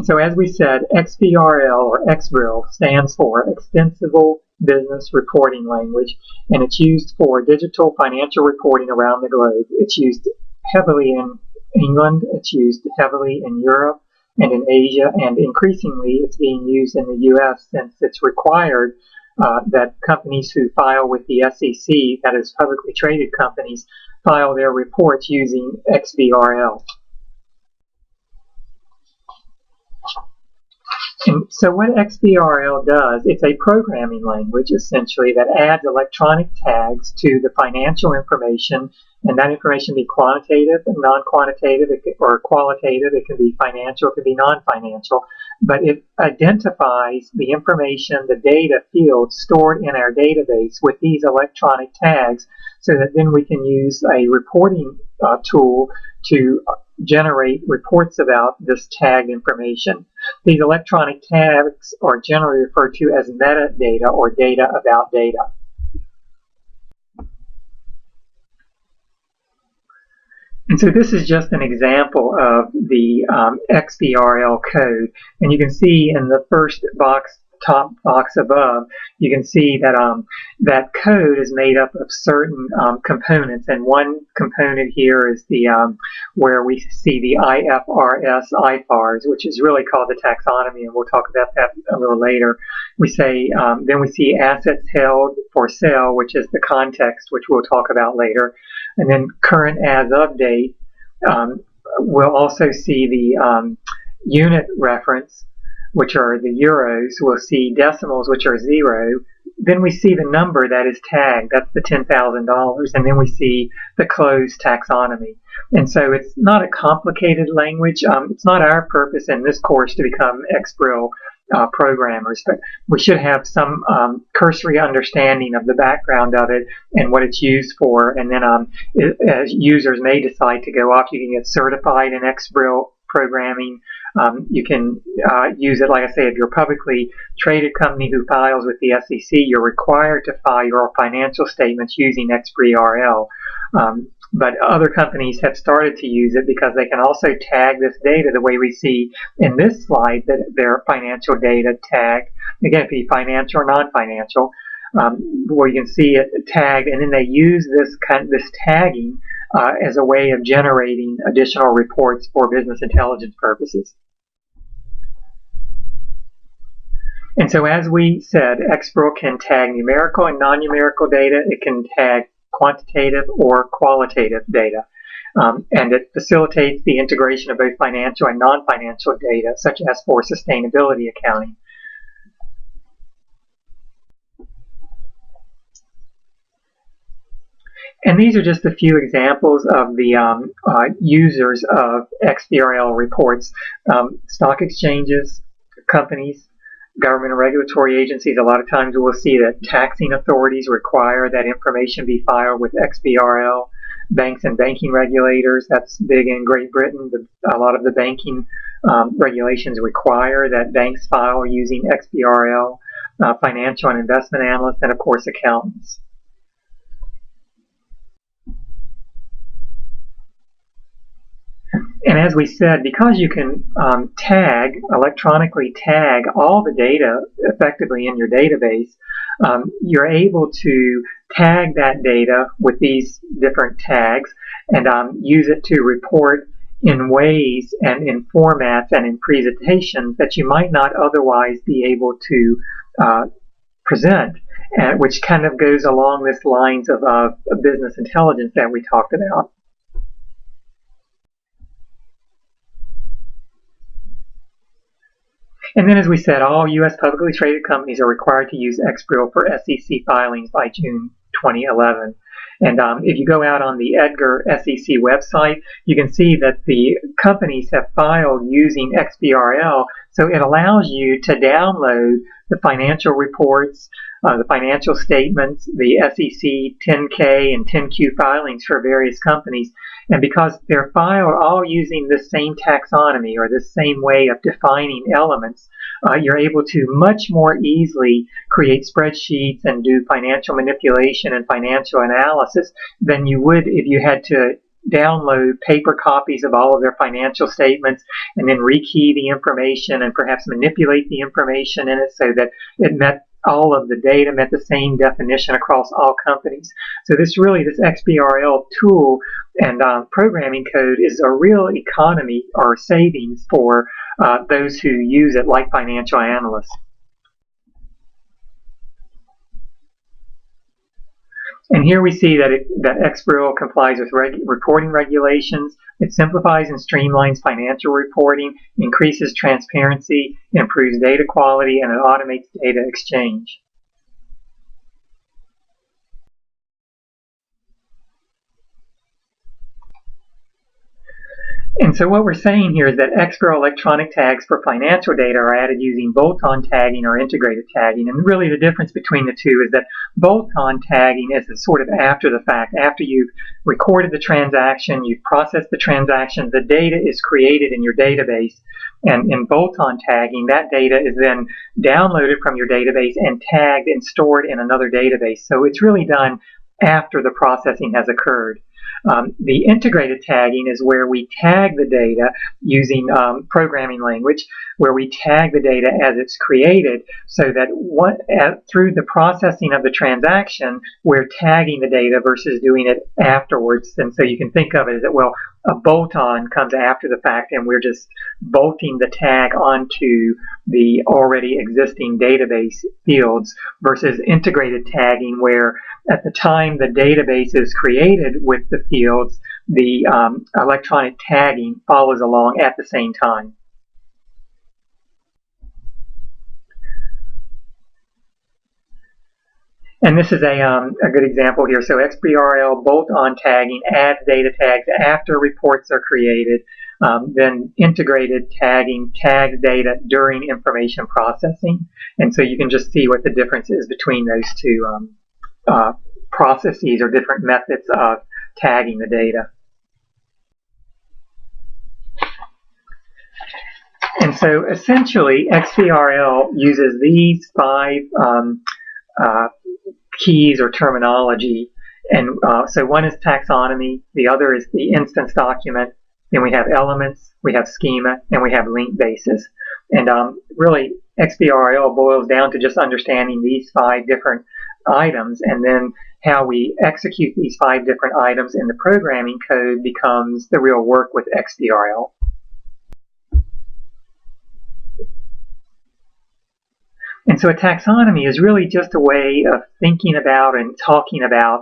And so as we said, XBRL or XBRL stands for Extensible Business Reporting Language, and it's used for digital financial reporting around the globe. It's used heavily in England, it's used heavily in Europe and in Asia, and increasingly it's being used in the US since it's required that companies who file with the SEC, that is publicly traded companies, file their reports using XBRL. And so what XBRL does, it's a programming language essentially that adds electronic tags to the financial information, and that information can be quantitative and non-quantitative, or qualitative. It can be financial, it can be non-financial, but it identifies the information, the data fields stored in our database with these electronic tags, so that then we can use a reporting tool to generate reports about this tagged information. These electronic tags are generally referred to as metadata, or data about data. And so this is just an example of the XBRL code. And you can see in the first box, top box above, you can see that that code is made up of certain components. And one component here is the where we see the IFRS, which is really called the taxonomy, and we'll talk about that a little later. We say then we see assets held for sale, which is the context, which we'll talk about later. And then current as of date. We'll also see the unit reference, which are the euros. We'll see decimals, which are 0. Then we see the number that is tagged, that's the $10,000, and then we see the closed taxonomy. And so it's not a complicated language. It's not our purpose in this course to become XBRL programmers, but we should have some cursory understanding of the background of it and what it's used for, and then as users may decide to go off, you can get certified in XBRL programming. You can use it, like I say, if you're a publicly traded company who files with the SEC, you're required to file your financial statements using XBRL. But other companies have started to use it because they can also tag this data the way we see in this slide, that their financial data tagged. Again, it could be financial or non-financial, where you can see it tagged, and then they use this tagging as a way of generating additional reports for business intelligence purposes. And so as we said, XBRL can tag numerical and non-numerical data. It can tag quantitative or qualitative data. And it facilitates the integration of both financial and non-financial data, such as for sustainability accounting. And these are just a few examples of the users of XBRL reports. Stock exchanges, companies, government and regulatory agencies. A lot of times we'll see that taxing authorities require that information be filed with XBRL. Banks and banking regulators, that's big in Great Britain. A lot of the banking regulations require that banks file using XBRL. Financial and investment analysts, and of course accountants. And as we said, because you can electronically tag all the data effectively in your database, you're able to tag that data with these different tags and use it to report in ways and in formats and in presentations that you might not otherwise be able to present, which kind of goes along this lines of business intelligence that we talked about. And then, as we said, all U.S. publicly traded companies are required to use XBRL for SEC filings by June 2011. And if you go out on the Edgar SEC website, you can see that the companies have filed using XBRL, so it allows you to download the financial reports, the financial statements, the SEC 10K and 10Q filings for various companies. And because they're filed all using the same taxonomy or the same way of defining elements, you're able to much more easily create spreadsheets and do financial manipulation and financial analysis than you would if you had to download paper copies of all of their financial statements and then rekey the information and perhaps manipulate the information in it so that it met all of the data, met the same definition across all companies. So this XBRL tool and programming code is a real economy or savings for those who use it, like financial analysts. And here we see that XBRL complies with reporting regulations. It simplifies and streamlines financial reporting, increases transparency, improves data quality, and it automates data exchange. And so what we're saying here is that XBRL electronic tags for financial data are added using bolt-on tagging or integrated tagging. And really the difference between the two is that bolt-on tagging is sort of after the fact. After you've recorded the transaction, you've processed the transaction, the data is created in your database. And in bolt-on tagging, that data is then downloaded from your database and tagged and stored in another database. So it's really done after the processing has occurred. The integrated tagging is where we tag the data using programming language, where we tag the data as it's created so that through the processing of the transaction, we're tagging the data versus doing it afterwards. And so you can think of it as that, well, a bolt-on comes after the fact and we're just bolting the tag onto the already existing database fields versus integrated tagging where at the time the database is created with the fields, the electronic tagging follows along at the same time. And this is a good example here. So XBRL bolt-on tagging adds data tags after reports are created. Then integrated tagging tags data during information processing. And so you can just see what the difference is between those two processes or different methods of tagging the data. And so essentially XBRL uses these 5 keys or terminology. And so one is taxonomy, the other is the instance document, then we have elements, we have schema, and we have link basis. And really XBRL boils down to just understanding these 5 different items, and then how we execute these 5 different items in the programming code becomes the real work with XBRL. And so a taxonomy is really just a way of thinking about and talking about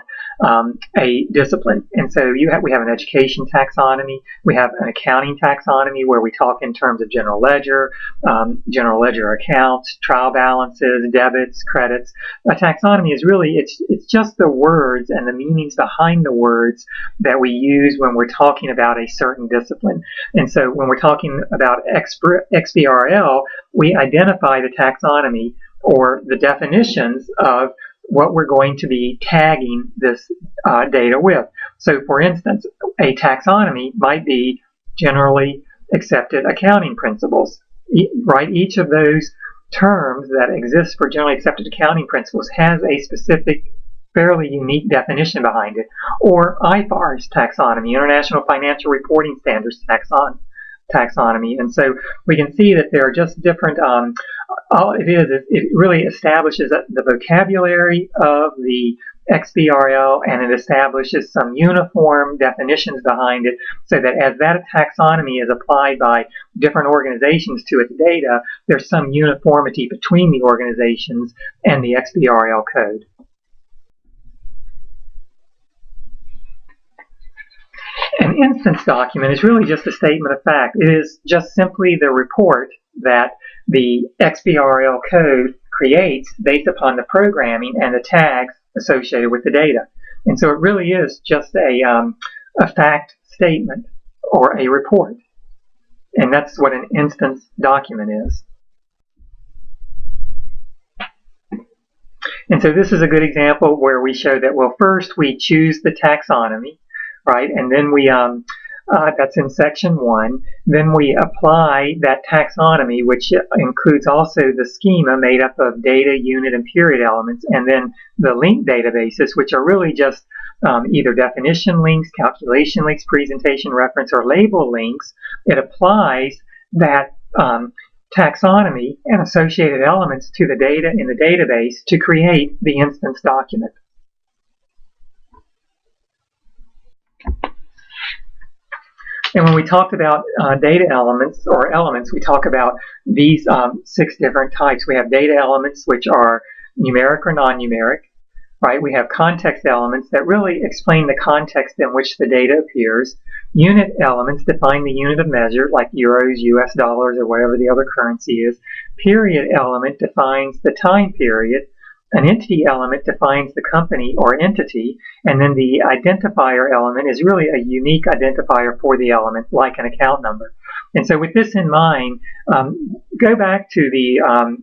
a discipline. And so we have an education taxonomy, we have an accounting taxonomy where we talk in terms of general ledger accounts, trial balances, debits, credits. A taxonomy is really, it's just the words and the meanings behind the words that we use when we're talking about a certain discipline. And so when we're talking about XBRL, we identify the taxonomy or the definitions of what we're going to be tagging this data with. So for instance, a taxonomy might be generally accepted accounting principles, right? Each of those terms that exist for generally accepted accounting principles has a specific, fairly unique definition behind it. Or IFARS taxonomy, International Financial Reporting Standards taxonomy. And so we can see that there are just different, all it is, it really establishes the vocabulary of the XBRL, and it establishes some uniform definitions behind it so that as that taxonomy is applied by different organizations to its data, there's some uniformity between the organizations and the XBRL code. An instance document is really just a statement of fact. It is just simply the report that the XBRL code creates based upon the programming and the tags associated with the data. And so it really is just a fact statement or a report. And that's what an instance document is. And so this is a good example where we show that, well, first we choose the taxonomy, right? And then we, that's in section 1. Then we apply that taxonomy, which includes also the schema made up of data, unit, and period elements, and then the linked databases, which are really just either definition links, calculation links, presentation reference, or label links, it applies that taxonomy and associated elements to the data in the database to create the instance document. And when we talked about data elements or elements, we talk about these 6 different types. We have data elements, which are numeric or non-numeric, right? We have context elements that really explain the context in which the data appears. Unit elements define the unit of measure, like euros, US dollars, or whatever the other currency is. Period element defines the time period. An entity element defines the company or entity, and then the identifier element is really a unique identifier for the element, like an account number. And so with this in mind, go back to the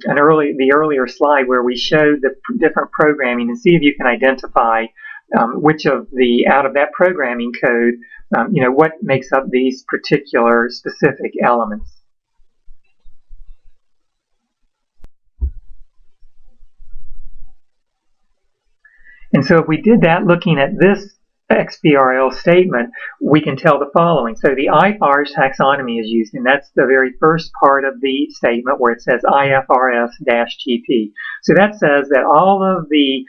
earlier slide where we showed the different programming and see if you can identify which of the, out of that programming code, what makes up these particular specific elements. And so if we did that looking at this XBRL statement, we can tell the following. So the IFRS taxonomy is used, and that's the very first part of the statement where it says IFRS-GP. So that says that all of the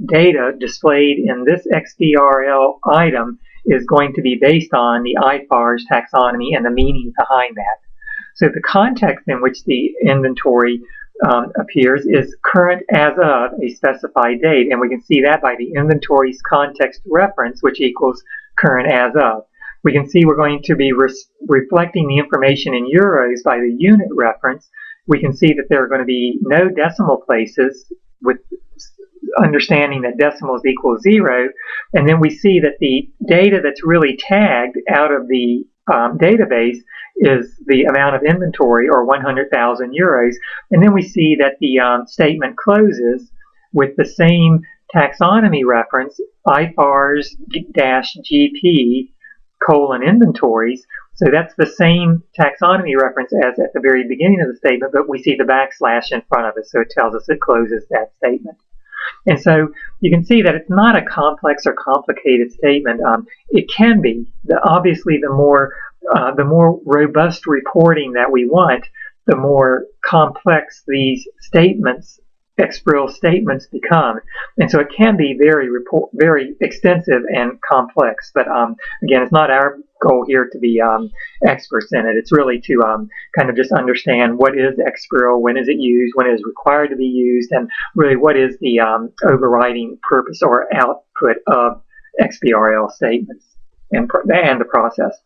data displayed in this XBRL item is going to be based on the IFRS taxonomy and the meaning behind that. So the context in which the inventory appears is current as of a specified date, and we can see that by the inventory's context reference, which equals current as of. We can see we're going to be reflecting the information in euros by the unit reference. We can see that there are going to be no decimal places, with understanding that decimals equal 0, and then we see that the data that's really tagged out of the database is the amount of inventory, or 100,000 euros, and then we see that the statement closes with the same taxonomy reference, IFRS-GP : inventories. So that's the same taxonomy reference as at the very beginning of the statement, but we see the backslash in front of it, so it tells us it closes that statement. And so you can see that it's not a complex or complicated statement. It can be. Obviously, the more robust reporting that we want, the more complex these statements, XBRL statements, become. And so it can be very extensive and complex. But again, it's not our goal here to be experts in it. It's really to kind of just understand what is XBRL, when is it used, when it is required to be used, and really what is the overriding purpose or output of XBRL statements and the process.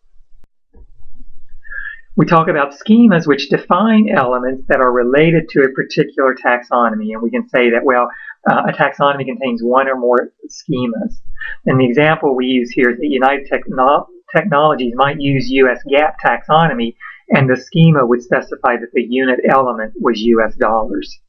We talk about schemas which define elements that are related to a particular taxonomy, and we can say that, well, a taxonomy contains one or more schemas. And the example we use here is that United Technologies might use US GAAP taxonomy, and the schema would specify that the unit element was US dollars.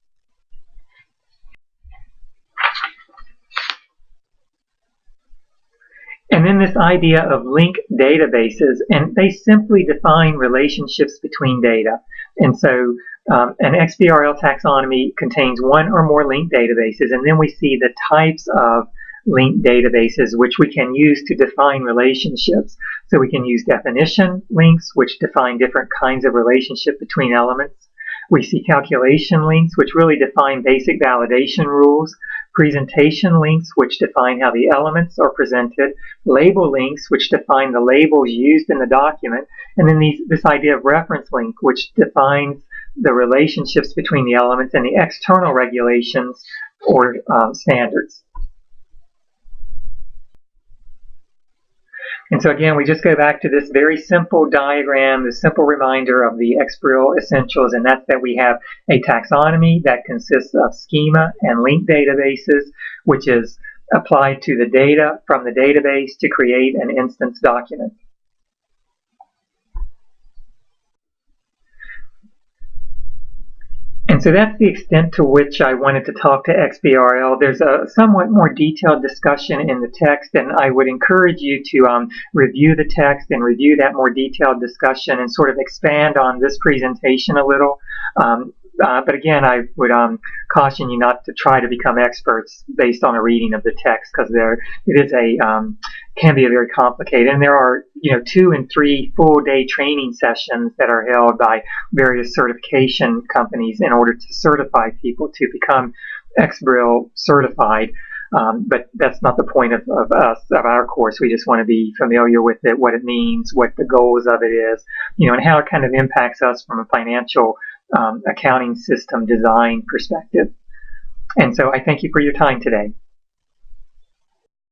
And then this idea of linked databases, and they simply define relationships between data. And so an XBRL taxonomy contains one or more linked databases, and then we see the types of linked databases which we can use to define relationships. So we can use definition links, which define different kinds of relationship between elements. We see calculation links, which really define basic validation rules. Presentation links, which define how the elements are presented. Label links, which define the labels used in the document. And then this idea of reference link, which defines the relationships between the elements and the external regulations or standards. And so again, we just go back to this very simple diagram, this simple reminder of the XBRL essentials, and that's that we have a taxonomy that consists of schema and linked databases, which is applied to the data from the database to create an instance document. And so that's the extent to which I wanted to talk to XBRL. There's a somewhat more detailed discussion in the text, and I would encourage you to review the text and review that more detailed discussion and sort of expand on this presentation a little. But again, I would caution you not to try to become experts based on a reading of the text, because it is can be a very complicated. And there are 2 and 3 full day training sessions that are held by various certification companies in order to certify people to become XBRL certified. But that's not the point of our course. We just want to be familiar with it, what it means, what the goals of it is, and how it kind of impacts us from a financial accounting system design perspective. And so I thank you for your time today.